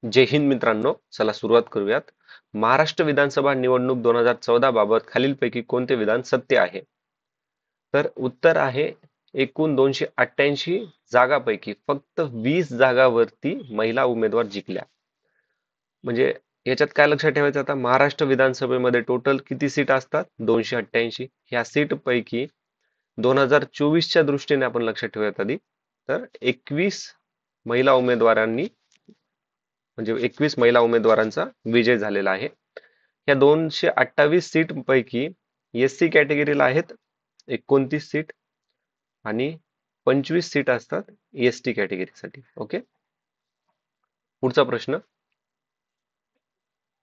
जय हिंद मित्रांनो, चला सुरुवात करूयात. महाराष्ट्र विधानसभा निवडणूक 2014 बाबत खालीलपैकी कोणते विधान सत्य आहे? तर उत्तर आहे एकूण 288 जागापैकी फक्त 20 जागावरती महिला उमेदवार जिंकल्या. म्हणजे याच्यात काय लक्षात ठेवायचं, आता महाराष्ट्र विधानसभेमध्ये टोटल किती सीट असतात? 288. ह्या सीट पैकी 2024च्या दृष्टीने आपण लक्षात ठेवूयात आधी. तर 21 महिला उमेदवारांनी म्हणजे 21 महिला उमेदवारांचा विजय झालेला आहे. या 228 सीट पैकी एससी कॅटेगरीला आहेत 29 सीट आणि 25 सीट असतात एसटी कॅटेगरीसाठी. ओके, पुढचा प्रश्न.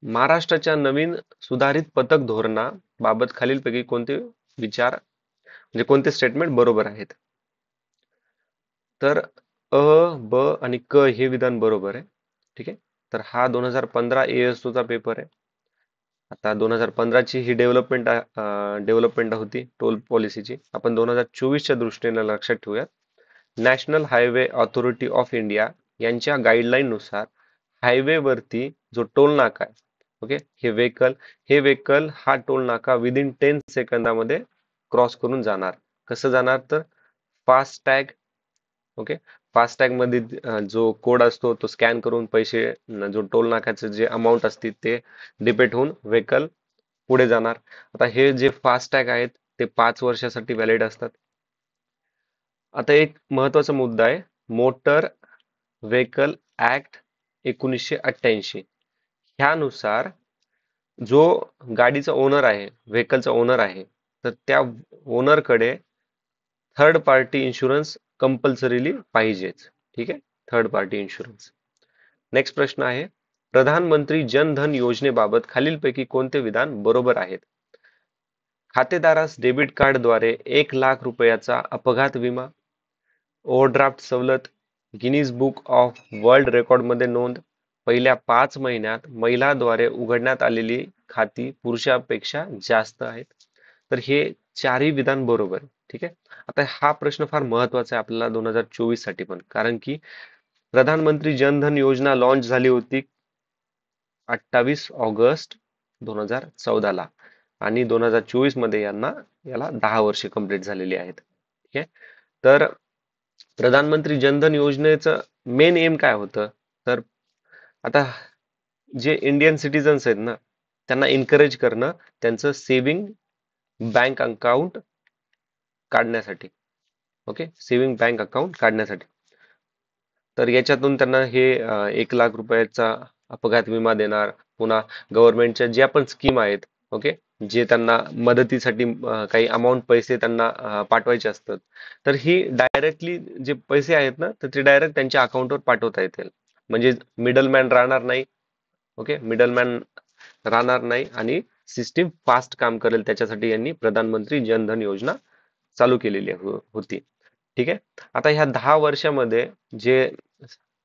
महाराष्ट्राच्या नवीन सुधारित पतक धोरणाबाबत खालीलपैकी कोणते विचार म्हणजे कोणते स्टेटमेंट बरोबर आहेत? तर अ, ब आणि क हे विधान बरोबर आहे. ठीक आहे, तर हा 2015 ASO चा पेपर आहे. आता 2015ची ही डेव्हलपमेंट होती टोल पॉलिसीची. आपण 2024च्या दृष्टीने लक्षात ठेवूयात. National highway authority of India यांच्या गाईडलाईन नुसार हायवे वरती जो टोल नाका आहे, ओके, हे व्हेकल हा टोल नाका विदिन 10 सेकंदामध्ये क्रॉस करून जाणार. कसं जाणार? तर फास्टॅग. ओके, फास्टॅग मध्ये जो कोड असतो तो स्कॅन करून पैसे जो टोल नाक्याचे जे अमाऊंट असते ते डिपेट होऊन व्हेकल पुढे जाणार. आता हे जे फास्टॅग आहेत ते 5 वर्षासाठी व्हॅलिड असतात. आता एक महत्वाचा मुद्दा आहे, मोटर व्हेकल ऍक्ट 1988 ह्यानुसार जो गाडीचा ओनर आहे, व्हेकलचा ओनर आहे, तर त्या ओनर कडे थर्ड पार्टी इन्शुरन्स कंपल्सरीली पाहिजेच. ठीक आहे, थर्ड पार्टी इन्शुरन्स. नेक्स्ट प्रश्न आहे, प्रधानमंत्री जन धन योजनेबाबत खालीलपैकी कोणते विधान बरोबर आहेत? खातेदारास डेबिट कार्डद्वारे 1 लाख रुपयाचा अपघात विमा, ओव्हरड्राफ्ट सवलत, गिनीज बुक ऑफ वर्ल्ड रेकॉर्डमध्ये नोंद, पहिल्या 5 महिन्यात महिलाद्वारे उघडण्यात आलेली खाती पुरुषापेक्षा जास्त आहेत. तर हे चारही विधान बरोबर आहे. ठीक आहे, आता हा प्रश्न फार महत्वाचा आहे आपल्याला 2024 साठी पण, कारण की प्रधानमंत्री जनधन योजना लॉन्च झाली होती 28 ऑगस्ट 2014 ला आणि 2024 मध्ये याला 10 वर्ष कंप्लीट झालेली आहेत. ठीक आहे, तर प्रधानमंत्री जनधन योजनेचं मेन एम काय होतं? तर आता जे इंडियन सिटीजन्स आहेत ना, त्यांना एनकरेज करणं त्यांचं सेव्हिंग बँक अकाउंट काढण्यासाठी. ओके, सेव्हिंग बँक अकाउंट काढण्यासाठी. तर याच्यातून त्यांना हे 1 लाख रुपयाचा अपघात विमा देणार. पुन्हा गव्हर्नमेंटच्या ज्या पण स्कीम आहेत, ओके, जे त्यांना मदतीसाठी काही अमाऊंट पैसे त्यांना पाठवायचे असतात, तर ही डायरेक्टली जे पैसे आहेत ना, तर ते डायरेक्ट त्यांच्या अकाउंटवर पाठवता येतील. म्हणजे मिडलमॅन राहणार नाही. ओके, मिडलमॅन राहणार नाही आणि सिस्टीम फास्ट काम करेल. त्याच्यासाठी यांनी प्रधानमंत्री जनधन योजना चालू केलेली होती. ठीक आहे, आता ह्या 10 वर्षामध्ये जे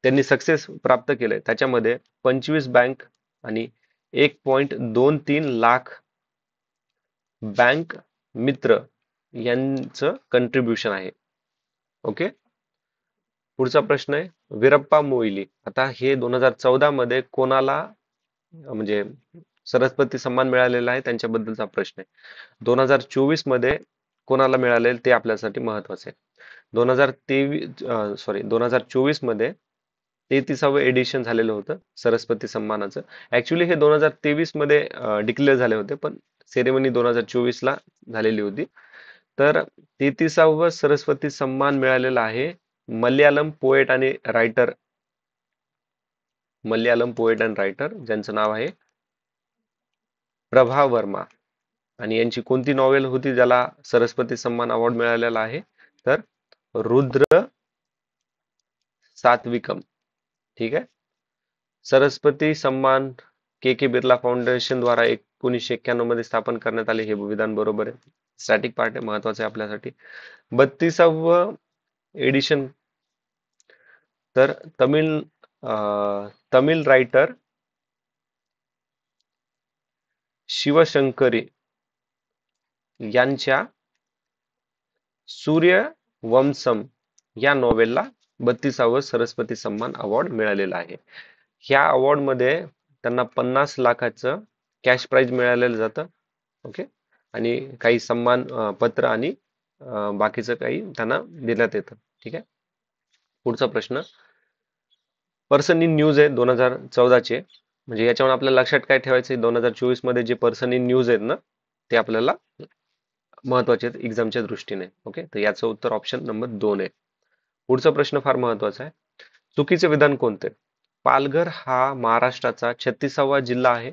त्यांनी सक्सेस प्राप्त केलंय त्याच्यामध्ये 25 बँक आणि 1.23 लाख बँक मित्र यांचं कंट्रीब्युशन आहे. ओके, पुढचा प्रश्न आहे, वीरप्पा मोईली. आता हे 2014 मध्ये कोणाला म्हणजे सरस्वती सन्मान मिळालेला आहे त्यांच्याबद्दलचा प्रश्न आहे. 2024 मध्ये कोणाला मिळाले ते आपल्यासाठी महत्वाचे आहे. 2024 मध्ये 33वे एडिशन झालेलं होतं सरस्वती सन्मानाचं. ऍक्च्युली हे 2023 मध्ये डिक्लेअर झाले होते, पण सेरेमनी 2024 ला झालेली होती. तर 33वा सरस्वती सन्मान मिळालेला आहे मल्याळम पोएट अँड रायटर ज्यांचं नाव आहे प्रभा वर्मा. आणि यांची कोणती नॉवेल होती ज्याला सरस्वती सन्मान अवॉर्ड मिळालेला आहे? तर रुद्र सात्विकम. ठीक आहे, सरस्वती सन्मान के बिर्ला फाउंडेशन द्वारा 1991 मध्ये स्थापन करण्यात आले. हे विधान बरोबर आहे. स्टॅटिक पार्ट आहे, महत्वाचं आहे आपल्यासाठी. 32व एडिशन, तर तमिळ रायटर शिवशंकरी यांच्या सूर्यवंशम या नॉवेलला 32वा सरस्वती सन्मान अवॉर्ड मिळालेला आहे. ह्या अवॉर्ड मध्ये त्यांना 50 लाखाचं कॅश प्राइज मिळालेलं जातं. ओके. आणि काही सन्मान पत्र आणि बाकीचं काही त्यांना देण्यात येतं. ठीक आहे. पुढचा प्रश्न, पर्सन इन न्यूज आहे 2014चे, म्हणजे याच्यावर आपल्याला लक्षात काय ठेवायचं, 2024 मध्ये जे पर्सन इन न्यूज आहेत ना, ते आपल्याला महत्वाचे आहेत एक्झामच्या दृष्टीने. ओके, तर याचं उत्तर ऑप्शन नंबर 2 आहे. पुढचा प्रश्न फार महत्वाचा आहे. चुकीचे विधान कोणते? पालघर हा महाराष्ट्राचा 36वा जिल्हा आहे.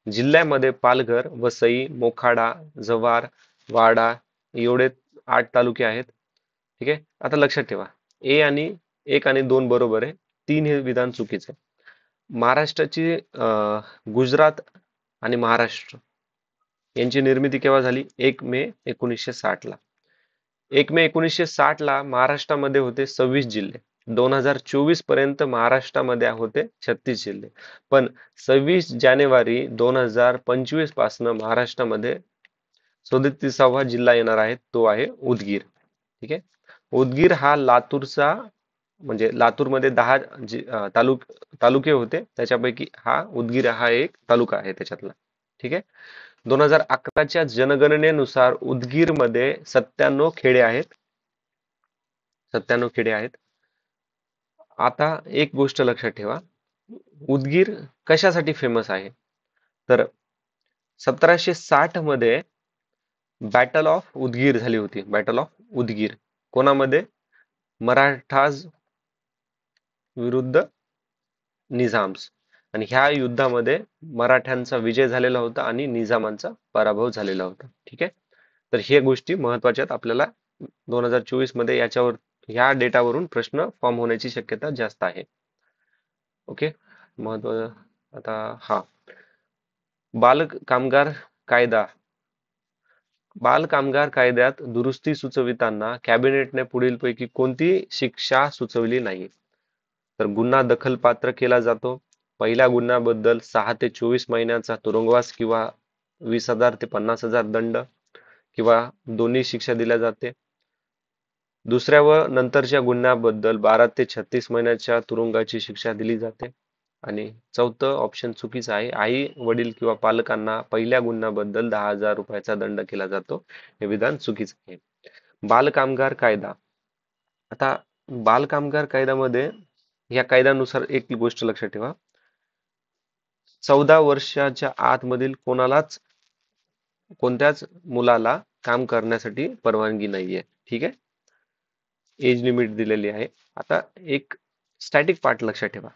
जिल्ह्यामध्ये पालघर, वसई, मोखाडा, जव्हार, वाडा एवढे 8 तालुके आहेत. ठीक आहे. आता लक्षात ठेवा, एक आणि दोन बरोबर आहे, तीन हे विधान चुकीचे आहे. महाराष्ट्राची गुजरात आणि महाराष्ट्र यांची निर्मिती केव्हा झाली? 1 मे 1960 ला. 1 मे 1960 ला महाराष्ट्रामध्ये होते 26 जिल्हे. 2024 पर्यंत महाराष्ट्रामध्ये होते 36 जिल्हे. पण 26 जानेवारी 2025 पासून महाराष्ट्रामध्ये 37वा जिल्हा येणार आहे, तो आहे उदगीर. ठीक आहे. उदगीर हा लातूरचा, म्हणजे लातूरमध्ये 10 तालुके होते, त्याच्यापैकी हा उदगीर हा एक तालुका आहे त्याच्यातला. ठीक आहे. 2011च्या जनगणनेनुसार उदगीरमध्ये 97 खेडे आहेत. 97 खेडे आहेत. आता एक गोष्ट लक्षात ठेवा, उदगीर कशासाठी फेमस आहे? तर 1760 मध्ये बॅटल ऑफ उदगीर झाली होती. बॅटल ऑफ उदगीर कोणामध्ये? मराठाज विरुद्ध निझाम्स. आणि ह्या युद्धामध्ये मराठ्यांचा विजय झालेला होता आणि निजामांचा पराभव झालेला होता. ठीक आहे. तर हे गोष्टी महत्वाच्या आहेत आपल्याला. 2024 मध्ये याच्यावर, ह्या डेटावरून प्रश्न फॉर्म होण्याची शक्यता जास्त आहे. ओके. महत्व आता हा बाल कामगार कायदा, बाल कामगार कायद्यात दुरुस्ती सुचविताना कॅबिनेटने पुढीलपैकी कोणती शिक्षा सुचवली नाही? तर गुन्हा दखलपात्र केला जातो. पहिल्या गुन्ह्याबद्दल 6 ते 24 महिन्याचा तुरुंगवास किंवा 20,000 ते 50,000 दंड किंवा दोन्ही शिक्षा दिल्या जाते. दुसऱ्या व नंतरच्या गुन्ह्याबद्दल 12 ते 36 महिन्याच्या तुरुंगाची शिक्षा दिली जाते. आणि चौथं ऑप्शन चुकीचं आहे. आई वडील किंवा पालकांना पहिल्या गुन्ह्याबद्दल 10,000 रुपयाचा दंड केला जातो. हे विधान चुकीचं आहे. बालकामगार कायदा, आता बालकामगार कायद्यामध्ये, या कायद्यानुसार एक गोष्ट लक्षात ठेवा, 14 वर्षाच्या आतमधील कोणत्याच मुलाला काम करण्यासाठी परवानगी नाहीये. ठीक आहे. एज लिमिट दिलेली आहे. आता एक स्टॅटिक पार्ट लक्षात ठेवा.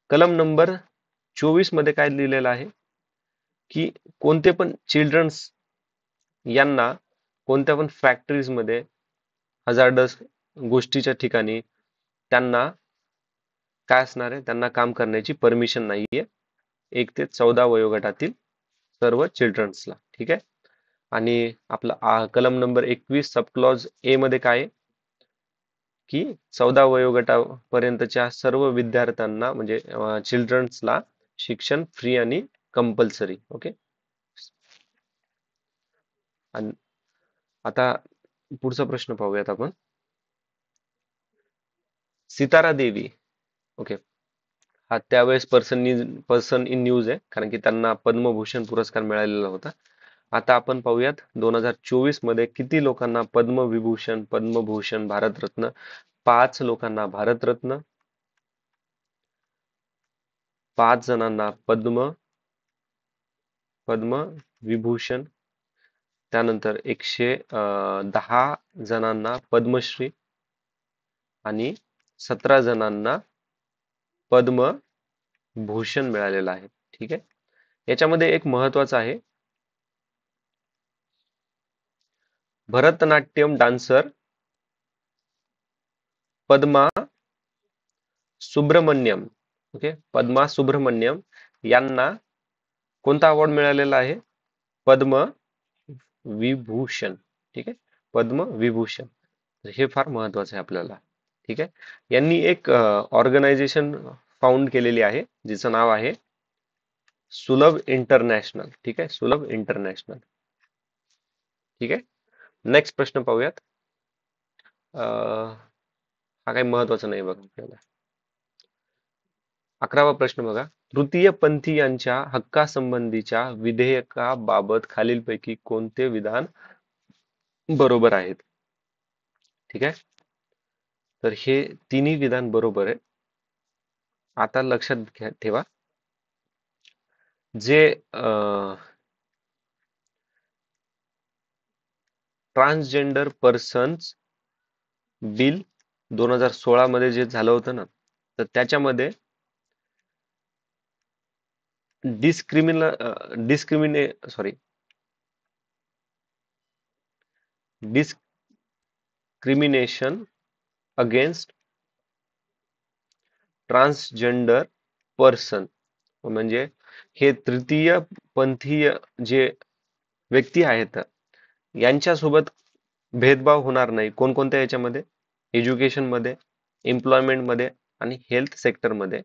कलम नंबर 24 मध्ये काय लिहिलेलं आहे की कोणते पण चिल्ड्रन्स यांना कोणत्या पण फॅक्टरीज मध्ये, हजार्डस गोष्टीच्या ठिकाणी त्यांना काय असणार आहे, त्यांना काम करण्याची परमिशन नाहीये 1 ते 14 वयोगटातील सर्व चिल्ड्रन्सला. ठीक आहे. आणि आपला कलम नंबर 21 सब क्लॉज ए मध्ये काय आहे की 14 वयोगटापर्यंतच्या सर्व विद्यार्थ्यांना, म्हणजे चिल्ड्रन्सला शिक्षण फ्री आणि कंपल्सरी. ओके. आणि आता पुढचा प्रश्न पाहूयात आपण. सितारा देवी, ओके, हा त्यावेळेस पर्सन इन न्यूज आहे, कारण की त्यांना पद्मभूषण पुरस्कार मिळालेला होता. आता आपण पाहूयात 2024 मध्ये किती लोकांना पद्मविभूषण, पद्मभूषण, भारतरत्न, 5 लोकांना भारतरत्न, 5 जणांना पद्मविभूषण, त्यानंतर 110 जणांना पद्मश्री आणि 17 जणांना पद्मभूषण मिळालेला आहे. ठीक आहे. याच्यामध्ये एक महत्वाचं आहे, भरतनाट्यम डान्सर पद्मा सुब्रमण्यम, ओके, पद्मा सुब्रमण्यम यांना कोणता अवॉर्ड मिळालेला आहे? पद्म विभूषण. ठीक आहे. पद्म विभूषण. हे फार महत्वाचं आहे आपल्याला. ठीक आहे. यांनी एक ऑर्गनायझेशन फाउंड केलेली आहे, जिचं नाव आहे सुलभ इंटरनॅशनल. ठीक आहे. सुलभ इंटरनॅशनल. ठीक आहे. नेक्स्ट प्रश्न पाहूयात. हा काही महत्वाचा नाही बघा आपल्याला. 11वा प्रश्न बघा. तृतीय पंथीयांच्या हक्कासंबंधीच्या विधेयकाबाबत खालीलपैकी कोणते विधान बरोबर आहेत? ठीक आहे. तर हे तिन्ही विधान बरोबर आहे. आता लक्षात ठेवा, जे ट्रान्सजेंडर पर्सन्स बिल 2016 मध्ये जे झालं होतं ना, तर त्याच्यामध्ये डिस्क्रिमिने sorry discrimination against transgender person, म्हणजे हे तृतीय पंथीय जे व्यक्ती आहेत यांच्यासोबत भेदभाव होणार नाही. कोणकोणत्या याच्यामध्ये? एज्युकेशन मध्ये, एम्प्लॉयमेंट मध्ये आणि हेल्थ सेक्टर मध्ये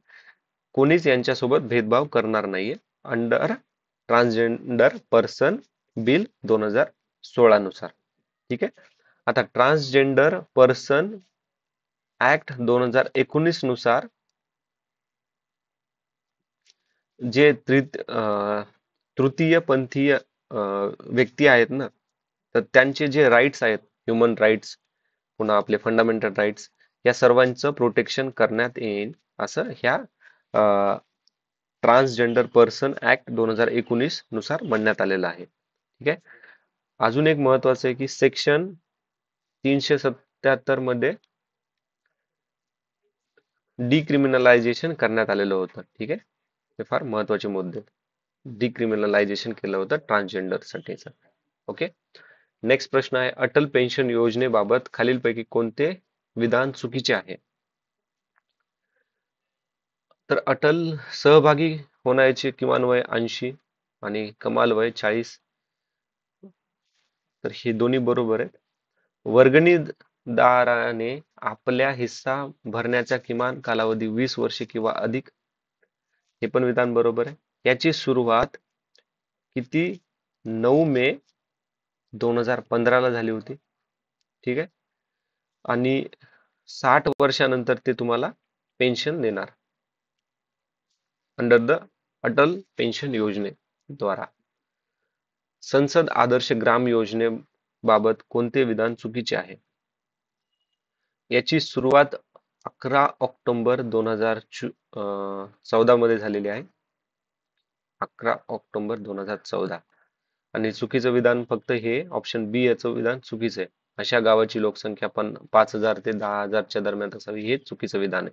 कोणीच यांच्यासोबत भेदभाव करणार नाहीये अंडर ट्रान्सजेंडर पर्सन बिल 2016 नुसार. ठीक आहे. आता ट्रान्सजेंडर पर्सन ऍक्ट 2019 नुसार जे तृतीय पंथीय व्यक्ती आहेत ना, तर त्यांचे जे राईट्स आहेत, ह्युमन राईट्स, पुन्हा आपले फंडामेंटल राईट्स, या सर्वांचं प्रोटेक्शन करण्यात येईल असं ह्या ट्रान्सजेंडर पर्सन ऍक्ट 2019 नुसार म्हणण्यात आलेलं आहे. ठीक आहे. अजून एक महत्वाचं आहे की सेक्शन 377 मध्ये डिक्रिमिनलायझेशन करण्यात आलेलं होतं. ठीक आहे. हे फार महत्वाचे मुद्दे. डिक्रिमिनलायझेशन केलं होतं ट्रान्सजेंडर साठीचं. ओके. नेक्स्ट प्रश्न आहे, अटल पेन्शन योजनेबाबत खालीलपैकी कोणते विधान चुकीचे आहे? तर अटल सहभागी होण्याचे किमान वय 80 आणि कमाल वय 40, तर हे दोन्ही बरोबर आहेत. वर्गणीदाराने आपल्या हिस्सा भरण्याचा किमान कालावधी 20 वर्षे किंवा अधिक, हे पण विधान बरोबर आहे. याची सुरुवात किती? 9 मे 2015 ला झाली होती. ठीक आहे. आणि 60 वर्षानंतर ते तुम्हाला पेन्शन देणार अंडर द अटल पेन्शन योजनेद्वारा. संसद आदर्श ग्राम योजनेबाबत कोणते विधान चुकीचे आहे? याची सुरुवात 11 ऑक्टोबर 2014 मध्ये झालेली आहे. 11 ऑक्टोबर 2014. आणि चुकीचं विधान फक्त हे ऑप्शन बी याचं विधान चुकीचं आहे. अशा गावाची लोकसंख्या पण 5,000 ते 10,000च्या दरम्यान असावी, हे चुकीचं विधान आहे.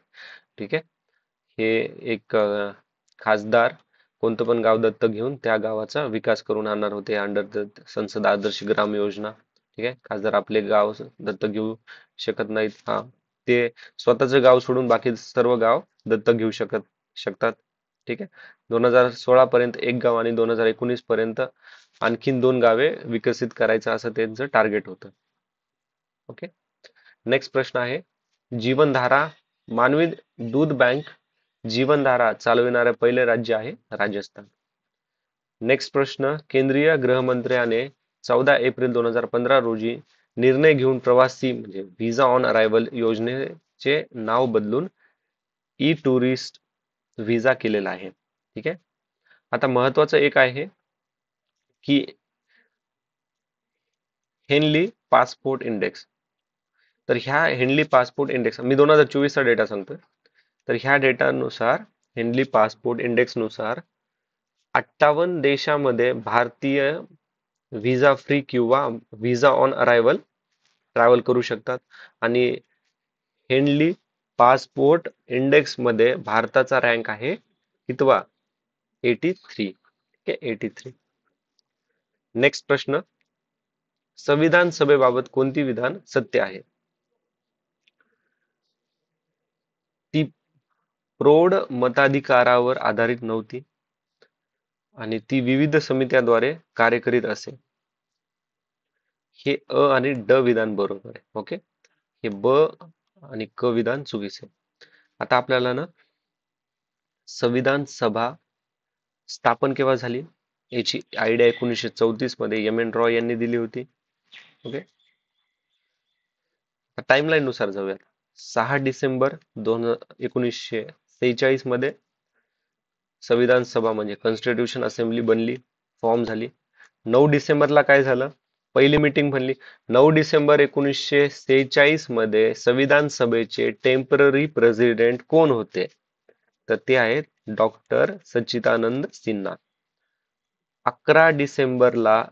ठीक आहे. हे एक खासदार कोणतं पण गाव दत्तक घेऊन त्या गावाचा विकास करून आणणार होते अंडर संसद आदर्श ग्राम योजना. ठीक आहे. खासदार आपले गाव दत्तक घेऊ शकत नाहीत. हा, ते स्वतःचं गाव सोडून बाकी सर्व गाव दत्तक घेऊ शकतात. ठीक आहे. 2016 पर्यंत एक गाव आणि 2019 पर्यंत आणखीन 2 गावे विकसित करायचं असं त्यांचं टार्गेट होतं. ओके. नेक्स्ट प्रश्न आहे, जीवनधारा मानवी दूध बँक जीवनधारा चालविणारे पहिले राज्य आहे राजस्थान. नेक्स्ट प्रश्न, केंद्रीय गृहमंत्र्याने 14 एप्रिल 2015 रोजी निर्णय घेऊन प्रवासी म्हणजे व्हिसा ऑन अरायव्हल योजनेचे नाव बदलून ई टुरिस्ट व्हिसा केलेला आहे. ठीक आहे. आता महत्वाचं एक आहे की हेनली पासपोर्ट इंडेक्स. तर ह्या हेनली पासपोर्ट इंडेक्स मी 2024 चा डेटा सांगतोय. तर ह्या डेटानुसार हेनली पासपोर्ट इंडेक्स नुसार 58 देशामध्ये भारतीय व्हिसा फ्री किंवा व्हिसा ऑन अरायव्हल ट्रॅव्हल करू शकतात. आणि हेनली पासपोर्ट इंडेक्स मध्ये भारताचा रँक आहे कितवा? 83. ठीक आहे. 83. नेक्स्ट प्रश्न, संविधान सभेबाबत कोणती विधान सत्य आहे? ती प्रौढ मताधिकारावर आधारित नव्हती आणि ती विविध समित्यांद्वारे कार्य करीत असे. हे अ आणि ड विधान बरोबर आहे. ओके. हे ब आणि क विधान चुकीचे. आता आपल्याला ना संविधान सभा स्थापन केव्हा झाली याची आयडिया 1934 मध्ये एम एन रॉय यांनी दिली होती. ओके. टाइमलाईन नुसार जाऊयात. 6 डिसेंबर 1946 मध्ये संविधान सभा म्हणजे कॉन्स्टिट्यूशन असेंब्ली बनली, फॉर्म झाली. 9 डिसेंबरला काय झालं? पहिली मीटिंग बनली. 9 डिसेंबर 1946 मध्ये संविधान सभेचे टेम्पररी प्रेसिडेंट कोण होते? तर ते आहेत डॉक्टर सच्चिदानंद सिन्हा. 11 डिसेंबरला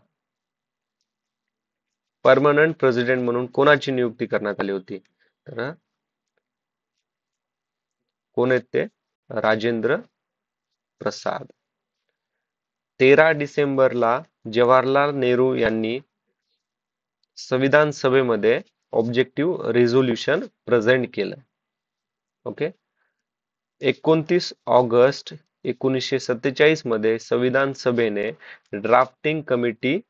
परमनंट प्रेसिडेंट म्हणून कोणाची नियुक्ती करण्यात आली होती? तर कोण आहेत ते? राजेंद्र प्रसाद. 13 डिसेंबरला जवाहरलाल नेहरू यांनी संविधान सभेमध्ये ऑब्जेक्टिव्ह रिझोल्युशन प्रेझेंट केलं. ओके. 29 ऑगस्ट 1947 मध्ये संविधान सभेने ड्राफ्टिंग कमिटी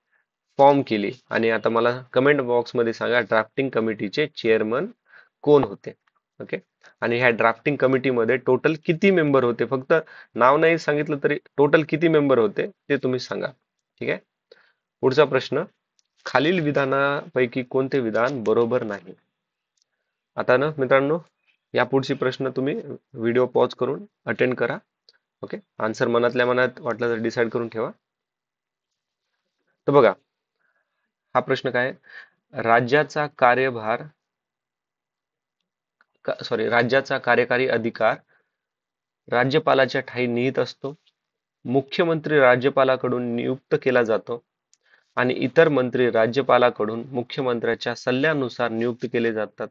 फॉर्म केली. आणि आता मला कमेंट बॉक्स मध्ये सांगा ड्राफ्टिंग कमिटीचे चेअरमन कोण होते? ओके. आणि ह्या ड्राफ्टिंग कमिटीमध्ये टोटल किती मेंबर होते? फक्त नाव नाही सांगितलं तरी टोटल किती मेंबर होते ते तुम्ही सांगा. ठीक आहे. पुढचा प्रश्न, खालील विधानापैकी कोणते विधान बरोबर नाही? आता ना मित्रांनो, या पुढची प्रश्न तुम्ही व्हिडिओ पॉज करून अटेंड करा. ओके. आन्सर मनातल्या मनात वाटलं तर डिसाईड करून ठेवा. तर बघा, हा प्रश्न काय आहे? राज्याचा कार्यकारी अधिकार राज्यपालाच्या ठायी निहित असतो. मुख्यमंत्री राज्यपालाकडून नियुक्त केला जातो आणि इतर मंत्री राज्यपालाकडून मुख्यमंत्र्याच्या सल्ल्यानुसार नियुक्त केले जातात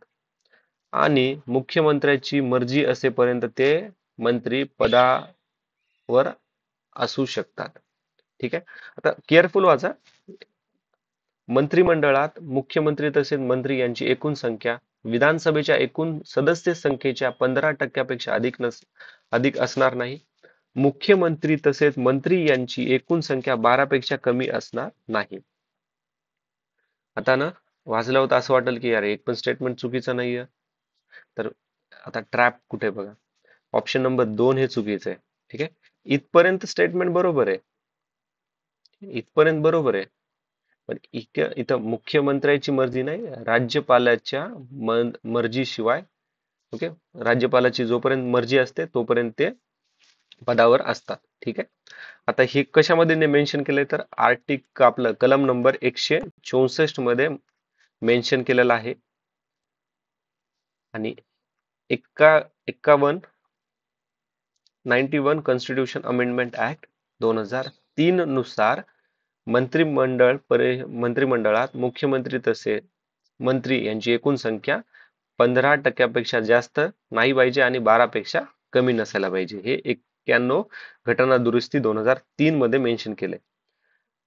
आणि मुख्यमंत्र्याची मर्जी असेपर्यंत ते मंत्री पदावर असू शकतात. ठीक आहे. आता केअरफुल वाचा. मंत्रिमंडळात मुख्यमंत्री तसेच मंत्री यांची एकूण संख्या विधानसभेच्या एकूण सदस्य संख्येच्या 15% अधिक असणार नाही. मुख्यमंत्री तसेच मंत्री यांची एकूण संख्या 12 पेक्षा कमी असणार नाही. आता ना वाचलं होतं असं वाटेल की यार एक पण स्टेटमेंट चुकीचं नाहीये. तर आता ट्रॅप कुठे बघा? ऑप्शन नंबर 2 हे चुकीचं आहे. ठीक आहे. इथपर्यंत स्टेटमेंट बरोबर आहे. इथपर्यंत बरोबर आहे. पण इथं मुख्यमंत्र्याची मर्जी नाही, राज्यपालाच्या मर्जीशिवाय. ओके. राज्यपालाची जोपर्यंत मर्जी असते तोपर्यंत ते पदावर असतात. ठीक आहे. आता हे कशामध्ये मेन्शन केलंय? तर आपलं कलम नंबर 164 मध्ये मेन्शन केलेलं आहे. आणि 91 कॉन्स्टिट्यूशन अमेंडमेंट ऍक्ट 2003 नुसार मंत्रिमंडळात मुख्यमंत्री तसे मंत्री यांची एकूण संख्या 15% जास्त नाही पाहिजे आणि 12 पेक्षा कमी नसायला पाहिजे. हे 91 घटना दुरुस्ती 2003 मध्ये मेन्शन केले.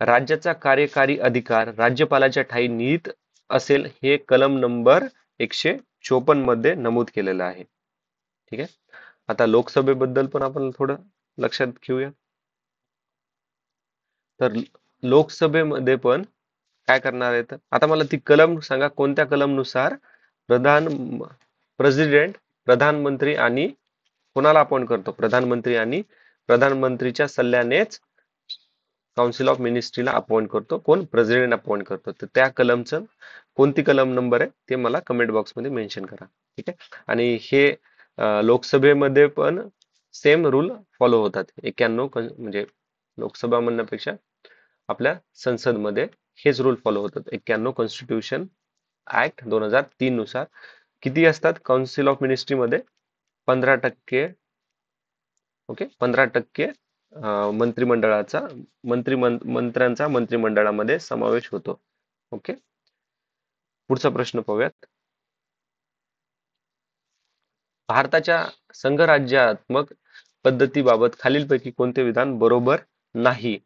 राज्याचा कार्यकारी अधिकार राज्यपालाच्या ठायी निहित असेल हे कलम नंबर 154 मध्ये नमूद केलेलं आहे. ठीक आहे. आता लोकसभेबद्दल पण आपण थोडं लक्षात घेऊया. तर लोकसभेमध्ये पण काय करणार आहेत? आता मला ती कलम सांगा, कोणत्या कलम नुसार प्रेसिडेंट प्रधानमंत्री आणि कोणाला अपॉइंट करतो? प्रधानमंत्री आणि प्रधानमंत्रीच्या सल्ल्यानेच काउन्सिल ऑफ मिनिस्ट्रीला अपॉइंट करतो. कोण? प्रेसिडेंट अपॉइंट करतो. तर त्या कलमचं कोणती कलम नंबर आहे ते मला कमेंट बॉक्स मध्ये मेन्शन करा. ठीक आहे. आणि हे लोकसभेमध्ये पण सेम रूल फॉलो होतात. 91 म्हणजे लोकसभा म्हणण्यापेक्षा आपल्या संसदमध्ये हेच रूल फॉलो होतात. 91 कॉन्स्टिट्यूशन ऍक्ट 2003 नुसार किती असतात काउन्सिल ऑफ मिनिस्ट्री मध्ये? 15%. ओके. 15% मंत्र्यांचा मंत्रिमंडळामध्ये समावेश होतो. ओके. पुढचा प्रश्न पाहूयात. भारताच्या संघराज्यात्मक पद्धतीबाबत खालीलपैकी कोणते विधान बरोबर नाही?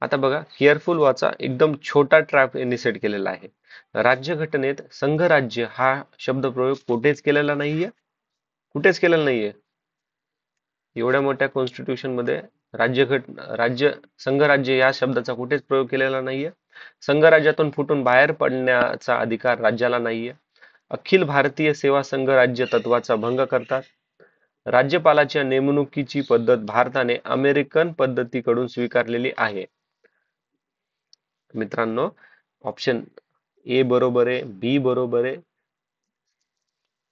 आता बघा, केअरफुल वाचा. एकदम छोटा ट्रॅप यांनी सेट केलेला आहे. राज्यघटनेत संघराज्य हा शब्दप्रयोग कुठेच केलेला नाहीये. कुठेच केलेला नाहीये. एवढ्या मोठ्या कॉन्स्टिट्यूशन मध्ये संघराज्य या शब्दाचा कुठेच प्रयोग केलेला नाहीये. संघराज्यातून फुटून बाहेर पडण्याचा अधिकार राज्याला नाहीये. अखिल भारतीय सेवा संघ राज्य तत्वाचा भंग करतात. राज्यपालाच्या नेमणुकीची पद्धत भारताने अमेरिकन पद्धतीकडून स्वीकारलेली आहे. मित्रांनो, ऑप्शन ए बरोबर आहे, बी बरोबर आहे,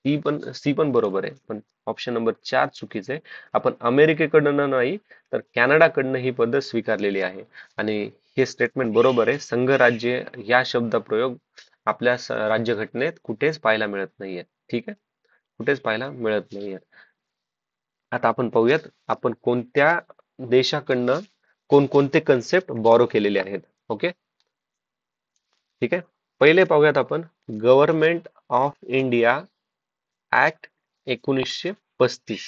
सी पण बरोबर आहे, पण ऑप्शन नंबर 4 चुकीचं आहे. आपण अमेरिकेकडनं नाही तर कॅनडाकडनं ही पद्धत स्वीकारलेली आहे. आणि हे स्टेटमेंट बरोबर आहे. संघराज्य या शब्दप्रयोग आपल्या राज्यघटनेत कुठेच पाहायला मिळत नाहीये. ठीक आहे, कुठेच पाहायला मिळत नाहीये. आता आपण पाहूयात आपण कोणत्या देशाकडनं कोणकोणते कन्सेप्ट बॉरो केलेले आहेत. ओके, ठीक आहे. पहिले पाहूयात आपण गव्हर्नमेंट ऑफ इंडिया ऍक्ट 1935.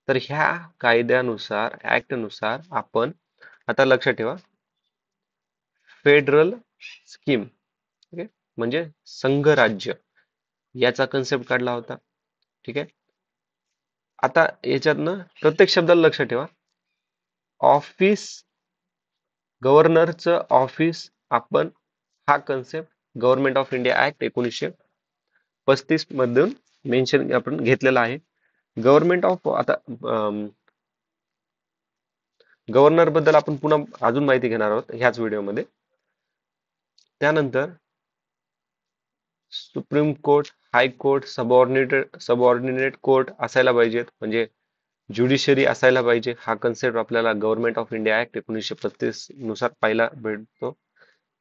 तर ह्या कायद्यानुसार ऍक्ट नुसार आपण, आता लक्षात ठेवा, फेडरल स्कीम, ओके, म्हणजे संघराज्य याचा कन्सेप्ट काढला होता. ठीक आहे. आता याच्यातनं प्रत्येक शब्दाला लक्षात ठेवा. ऑफिस, गव्हर्नरचं ऑफिस, आपण हा concept government of India act 1935 मधून मेन्शन आपण घेतलेला आहे. गव्हर्नमेंट ऑफ, आता गव्हर्नर बद्दल आपण पुन्हा अजून माहिती घेणार आहोत ह्याच व्हिडिओमध्ये. त्यानंतर supreme court, high court, subordinate court असायला पाहिजेत, म्हणजे ज्युडिशरी असायला पाहिजे. हा कन्सेप्ट आपल्याला गव्हर्नमेंट ऑफ इंडिया ऍक्ट 1935 नुसार पाहायला भेटतो.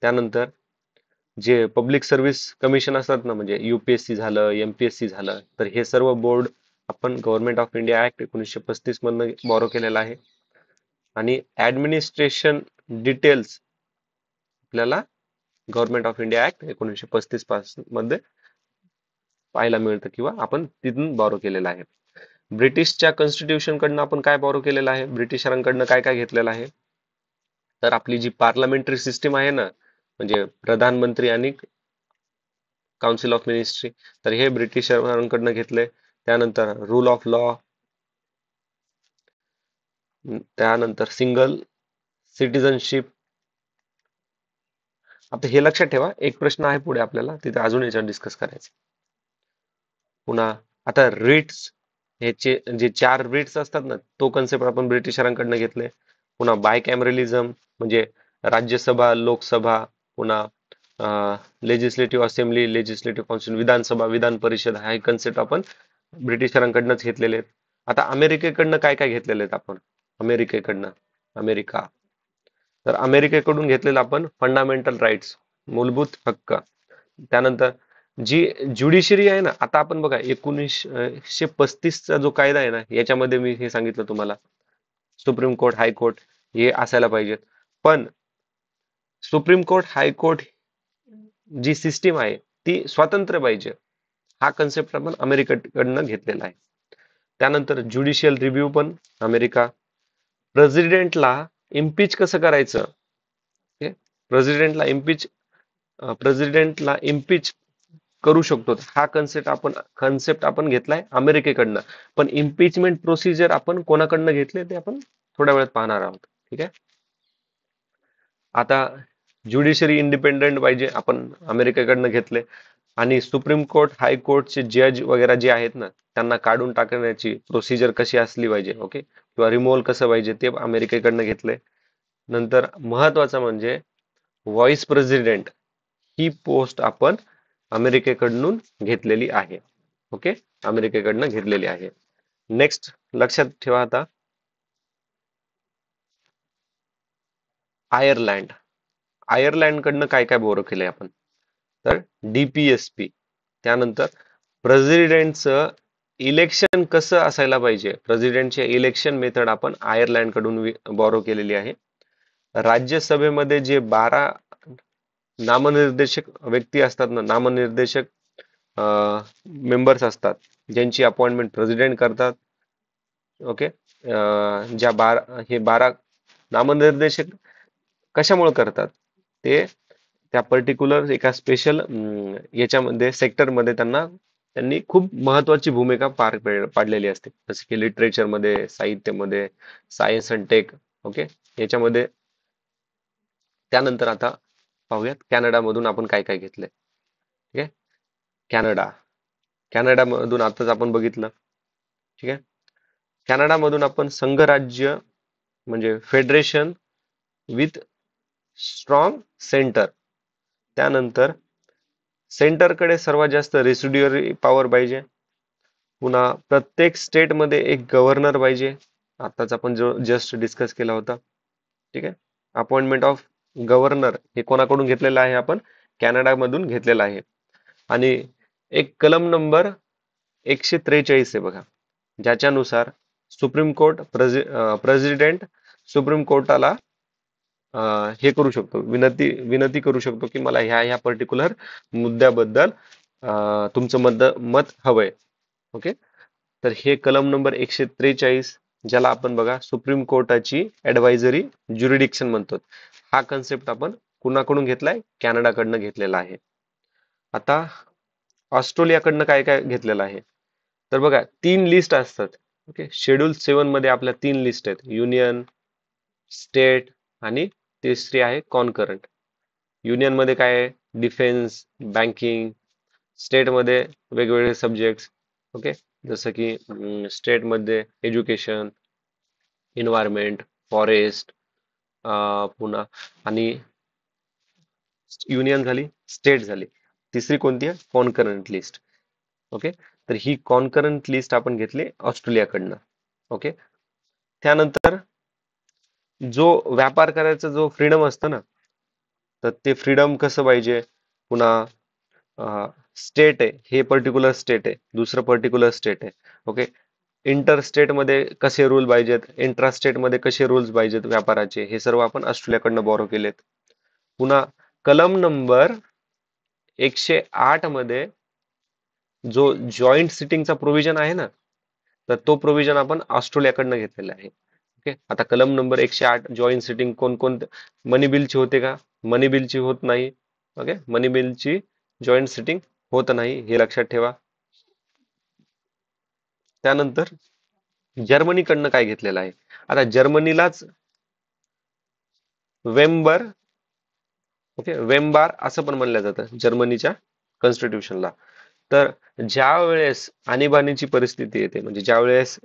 त्यानंतर जे पब्लिक सर्व्हिस कमिशन असतात ना, म्हणजे युपीएससी झालं, एमपीएससी झालं, तर हे सर्व बोर्ड आपण गव्हर्नमेंट ऑफ इंडिया ऍक्ट 1935 मधनं बॉरो केलेला आहे. आणि ऍडमिनिस्ट्रेशन डिटेल्स आपल्याला गव्हर्नमेंट ऑफ इंडिया ऍक्ट 1935 मध्ये पाहायला मिळतं, किंवा आपण तिथून बॉरो केलेलं आहे. ब्रिटिशच्या कॉन्स्टिट्यूशन कडनं आपण काय बॉरो केलेलं आहे, ब्रिटिशरांकडनं काय काय घेतलेलं आहे, तर आपली जी पार्लमेंटरी सिस्टीम आहे ना, म्हणजे प्रधानमंत्री आणि काउन्सिल ऑफ मिनिस्ट्री, तर हे ब्रिटिशरांकडनं घेतले. त्यानंतर रूल ऑफ लॉ, त्यानंतर सिंगल सिटिझनशिप. आता हे लक्षात ठेवा, एक प्रश्न आहे पुढे आपल्याला तिथे अजून याच्यावर डिस्कस करायचं. पुन्हा आता रिट्स, ह्याचे जे 4 रिट्स असतात ना, तो कन्सेप्ट आपण ब्रिटिशरांकडनं घेतले. पुन्हा बायकॅमरलिझम, म्हणजे राज्यसभा, लोकसभा, पुन्हा लेजिस्लेटिव्ह असेंब्ली, लेजिस्लेटिव्ह काउन्सिल, विधानसभा, विधान परिषद, हा कन्सेप्ट आपण ब्रिटिशरांकडनंच घेतलेले आहेत. आता अमेरिकेकडनं काय काय घेतलेले आहेत आपण, अमेरिकेकडनं, अमेरिका, तर अमेरिकेकडून घेतलेलं आपण फंडामेंटल राईट्स, मूलभूत हक्क. त्यानंतर जी ज्युडिशरी आहे ना, आता आपण बघा 1935चा जो कायदा आहे ना, याच्यामध्ये मी हे सांगितलं तुम्हाला, सुप्रीम कोर्ट, हायकोर्ट हे असायला पाहिजेत. पण सुप्रीम कोर्ट, हायकोर्ट जी सिस्टीम आहे ती स्वतंत्र पाहिजे. हा कन्सेप्ट आपण अमेरिकेकडनं घेतलेला आहे. त्यानंतर ज्युडिशियल रिव्ह्यू पण अमेरिका. प्रेसिडेंटला इम्पीच कसं करायचं, प्रेसिडेंटला इम्पीच प्रेसिडेंटला इम्पीच करू शकतो, हा कन्सेप्ट आपण घेतलाय अमेरिकेकडनं. पण इम्पीचमेंट प्रोसिजर आपण कोणाकडनं घेतले ते आपण थोड्या वेळात पाहणार आहोत. ठीक आहे. आता ज्युडिशरी इंडिपेंडेंट पाहिजे, आपण अमेरिकेकडनं घेतले. आणि सुप्रीम कोर्ट, हाय कोर्टचे जज वगैरे जे आहेत ना, त्यांना काढून टाकण्याची प्रोसिजर कशी असली पाहिजे, ओके, किंवा रिमूव्हल कसं पाहिजे, ते अमेरिकेकडनं घेतले. नंतर महत्वाचं म्हणजे व्हाईस प्रेसिडेंट, ही पोस्ट आपण अमेरिकेकडून घेतलेली आहे. ओके, अमेरिकेकडनं घेतलेली आहे. नेक्स्ट लक्षात ठेवा आता, आयर्लंड. आयर्लंडकडनं काय काय बोरो केलंय आपण, तर डीपीएसपी. त्यानंतर प्रेसिडेंटचं इलेक्शन कसं असायला पाहिजे, प्रेसिडेंटचे इलेक्शन मेथड आपण आयर्लंडकडून बॉरो केलेली आहे. राज्यसभेमध्ये जे 12 नामनिर्देशक व्यक्ती असतात ना, नामनिर्देशक मेंबर्स असतात, ज्यांची अपॉइंटमेंट प्रेसिडेंट करतात. ओके, ज्या 12 नामनिर्देशक कशामुळे करतात, ते त्या पर्टिक्युलर एका स्पेशल याच्यामध्ये सेक्टरमध्ये त्यांनी खूप महत्वाची भूमिका पाडलेली असते, जसे की लिटरेचरमध्ये, साहित्यामध्ये, सायन्स अँड टेक. ओके, याच्यामध्ये. त्यानंतर आता पाहूयात कॅनडामधून आपण काय काय घेतलंय. ठीक आहे. कॅनडामधून आताच आपण बघितलं. ठीक आहे. कॅनडामधून आपण संघराज्य, म्हणजे फेडरेशन विथ स्ट्रॉंग सेंटर. त्यानंतर सेंटरकडे सर्वात जास्त रेसिड्युअरी पॉवर पाहिजे. पुन्हा प्रत्येक स्टेटमध्ये एक गव्हर्नर पाहिजे. आताच आपण जो जस्ट डिस्कस केला होता. ठीक आहे. अपॉइंटमेंट ऑफ गव्हर्नर हे कोणाकडून घेतलेलं आहे? आपण कॅनडामधून घेतलेलं आहे. आणि एक कलम नंबर 143 आहे बघा, ज्याच्यानुसार सुप्रीम कोर्ट प्रेसिडेंट सुप्रीम कोर्टाला हे करू शकतो, विनंती विनंती करू शकतो की मला ह्या पर्टिक्युलर मुद्द्याबद्दल तुमचं मत हवंय. ओके. तर हे कलम नंबर 143, ज्याला आपण बघा सुप्रीम कोर्टाची ऍडवायझरी ज्युरिडिक्शन म्हणतो, हा कन्सेप्ट आपण कुणाकडून घेतलाय? कॅनडाकडनं घेतलेला आहे. आता ऑस्ट्रेलियाकडनं काय काय घेतलेलं आहे? तर बघा, 3 लिस्ट असतात. ओके. शेड्यूल 7 मध्ये आपल्या 3 लिस्ट आहेत, युनियन, स्टेट आणि तिसरी आहे कॉन्करंट. युनियन मध्ये काय आहे? Defence, banking. स्टेट मध्ये वेगवेगळे सब्जेक्ट्स. ओके. जसं की स्टेट मध्ये एज्युकेशन, एन्व्हायरमेंट, फॉरेस्ट, पुन्हा आणि युनियन झाली, स्टेट झाली. तिसरी कोणती आहे? Concurrent list. ओके. तर ही कॉन्करंट लिस्ट आपण घेतली ऑस्ट्रेलियाकडनं. ओके. त्यानंतर जो व्यापार करायचा जो फ्रीडम असतं ना, तर ते फ्रीडम कसं पाहिजे? पुन्हा स्टेट आहे, हे पर्टिक्युलर स्टेट आहे, दुसरं पर्टिक्युलर स्टेट आहे. ओके. इंटर स्टेट मध्ये कसे रूल पाहिजेत, इंट्रा स्टेट मध्ये कसे रूल्स पाहिजेत व्यापाराचे, हे सर्व आपण ऑस्ट्रेलियाकडनं बॉरो केलेत. पुन्हा कलम नंबर 108 मध्ये जो जॉईंट सिटिंगचा प्रोव्हिजन आहे ना, तर तो प्रोव्हिजन आपण ऑस्ट्रेलियाकडनं घेतलेला आहे. ओके. आता कलम नंबर 108 जॉईंट सिटिंग कोणकोणते? मनी बिलची होते का? मनी बिलची होत नाही. ओके. मनी बिलची जॉईंट सिटिंग होत नाही, हे लक्षात ठेवा. त्यानंतर जर्मनीकडनं काय घेतलेलं आहे? आता जर्मनीलाच वेम्बर, ओके, वेम्बार असं पण म्हणलं जातं जर्मनीच्या कॉन्स्टिट्यूशनला. तर ज्या वेळेस आणीबाणीची परिस्थिती येते, म्हणजे ज्या वेळेस